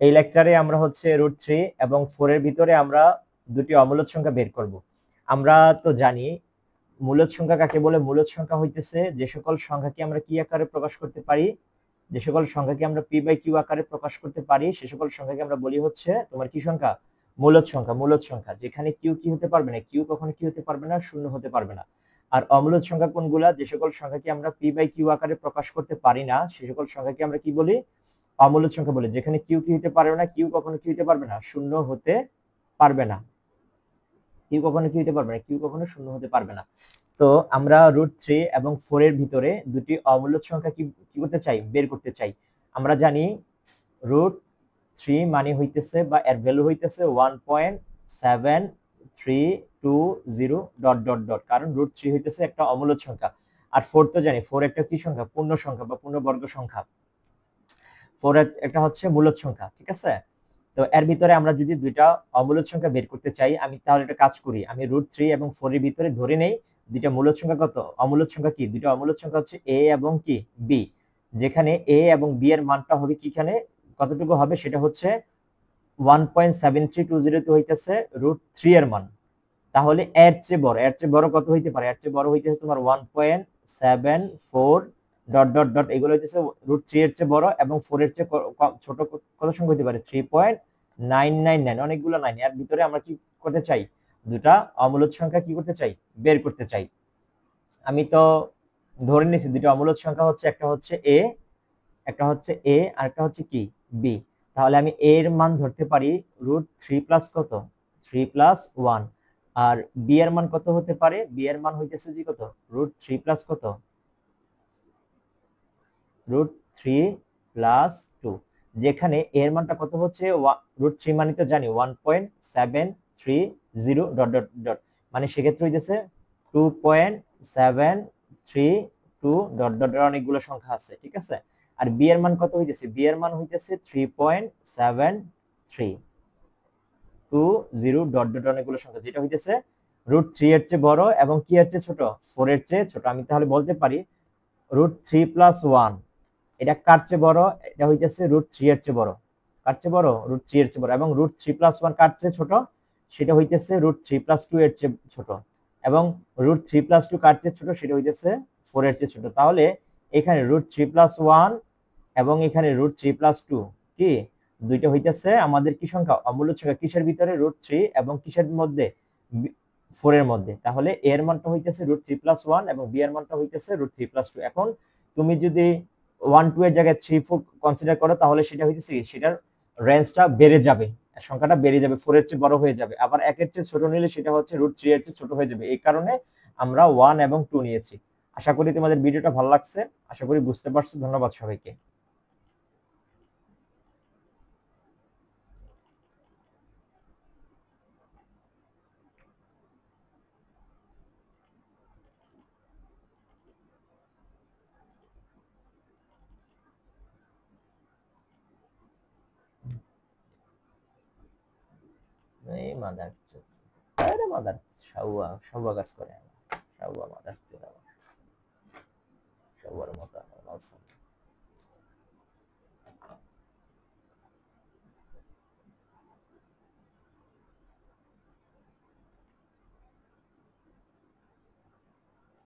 এই লেকচারে আমরা হচ্ছে √3 এবং 4 এর ভিতরে আমরা দুটি অমূলদ সংখ্যা বের করব। আমরা তো জানি মূলদ সংখ্যা কাকে বলে। মূলদ সংখ্যা হইতেছে যে সকল সংখ্যাকে আমরা কি আকারে প্রকাশ করতে পারি, যে সকল সংখ্যাকে আমরা p/q আকারে প্রকাশ করতে পারি, সে সকল সংখ্যাকে আমরা বলি হচ্ছে তোমার কি সংখ্যা, মূলদ সংখ্যা। মূলদ সংখ্যা যেখানে q কি হতে পারবে না, q কখনো কি হতে পারবে না, শূন্য হতে পারবে না। আর অমূলদ সংখ্যা কোনগুলা, যে সকল সংখ্যাকে আমরা p/q আকারে প্রকাশ করতে পারি না, সে সকল সংখ্যাকে আমরা কি বলি, অমূলদ সংখ্যা বলি। যেখানে q কি হতে পারবে না, q কখনো কি হতে পারবে না, শূন্য হতে পারবে না। q কখনো কি হতে পারবে না, q কখনো শূন্য হতে পারবে না। তো আমরা √3 এবং 4 এর ভিতরে দুটি অমূলদ সংখ্যা কি করতে চাই, বের করতে চাই। আমরা জানি √3 মানে হইতেছে বা এর ভ্যালু হইতেছে 1.7320 ... কারণ √3 হইতেছে একটা অমূলদ সংখ্যা। আর 4 তো জানি 4 একটা কি সংখ্যা, পূর্ণ সংখ্যা বা পূর্ণবর্গ সংখ্যা। 4 একটা হচ্ছে মূলদ সংখ্যা, ঠিক আছে। তো এর ভিতরে আমরা যদি দুইটা অমূলদ সংখ্যা বের করতে চাই, আমি তাহলে একটা কাজ করি, আমি √3 এবং 4 এর ভিতরে ধরে নেই দুইটা মূলদ সংখ্যা কত, অমূলদ সংখ্যা কি, দুইটা অমূলদ সংখ্যা হচ্ছে a এবং কি b। যেখানে a এবং b এর মানটা হবে কিখানে, কতটুকু হবে, সেটা হচ্ছে 1.7320 তো হইতেছে √3 এর মান। তাহলে এর চেয়ে বড়, এর চেয়ে বড় কত হইতে পারে, এর চেয়ে বড় হইতেছে তোমার 1.74 ... এগুলো হইতেছে √3 এর চেয়ে বড় এবং 4 এর চেয়ে ছোট কত সংখ্যা হইতে পারে, 3.999, অনেকগুলো 9। এর ভিতরে আমরা কি করতে চাই, দুটা অমূলদ সংখ্যা কি করতে চাই, বের করতে চাই। আমি তো ধরে নিয়েছি দুটো অমূলদ সংখ্যা হচ্ছে, একটা হচ্ছে a, একটা হচ্ছে a আর একটা হচ্ছে কি b। তাহলে আমি a এর মান ধরতে পারি √3 প্লাস কত, 3 প্লাস 1। আর b এর মান কত হতে পারে, b এর মান হইতেছে যে কত, √3 প্লাস কত, √3 প্লাস 2। যেখানে a এর মানটা কত হচ্ছে, √3 মানে তো জানি 1.730 ... মানে সেক্ষেত্রে হইতেছে 2.732 ... অনেকগুলো সংখ্যা আছে, ঠিক আছে। আর b এর মান কত হইতেছে, b এর মান হইতেছে 3.7320 ... অনেকগুলো সংখ্যা, যেটা হইতেছে √3 এর চেয়ে বড় এবং কি এর চেয়ে ছোট, 4 এর চেয়ে ছোট। আমি তাহলে বলতে পারি √3 প্লাস 1 এটা কার চেয়ে বড়, এটা হইতেছে √3 এর চেয়ে বড়। কার চেয়ে বড়, √3 এর চেয়ে বড়। এবং √3 প্লাস 1 কার চেয়ে ছোট, সেটা হইতেছে √3 প্লাস 2 এর চেয়ে ছোট। এবং √3 প্লাস 2 কার চেয়ে ছোট, সেটা হইতেছে 4 এর চেয়ে ছোট। তাহলে এখানে √3 প্লাস 1 এবং এখানে √3 প্লাস 2 কি দুইটা হইতেছে আমাদের কি সংখ্যা, অমূলদ সংখ্যা। কিসের ভিতরে, √3 এবং কিসের মধ্যে, 4 এর মধ্যে। তাহলে a এর মানটা হইতেছে √3 প্লাস 1 এবং b এর মানটা হইতেছে √3 প্লাস 2। এখন তুমি যদি 1 2 এর জায়গায় 3 4 কনসিডার করো, তাহলে সেটা হইতেছে সেটার রেঞ্জটা বেড়ে যাবে, সংখ্যাটা বেড়ে যাবে, 4 এর চেয়ে বড় হয়ে যাবে। আবার 1 এর চেয়ে ছোট নিলে সেটা হচ্ছে √3 এর চেয়ে ছোট হয়ে যাবে। এই কারণে আমরা 1 এবং 2 নিয়েছি। আশা করি তোমাদের ভিডিওটা ভালো লাগছে, আশা করি বুঝতে পারছো। ধন্যবাদ সবাইকে। এই মাদার, আরে মাদার, সাউয়া সাউয়া কাজ করে, সাউয়া মাদার।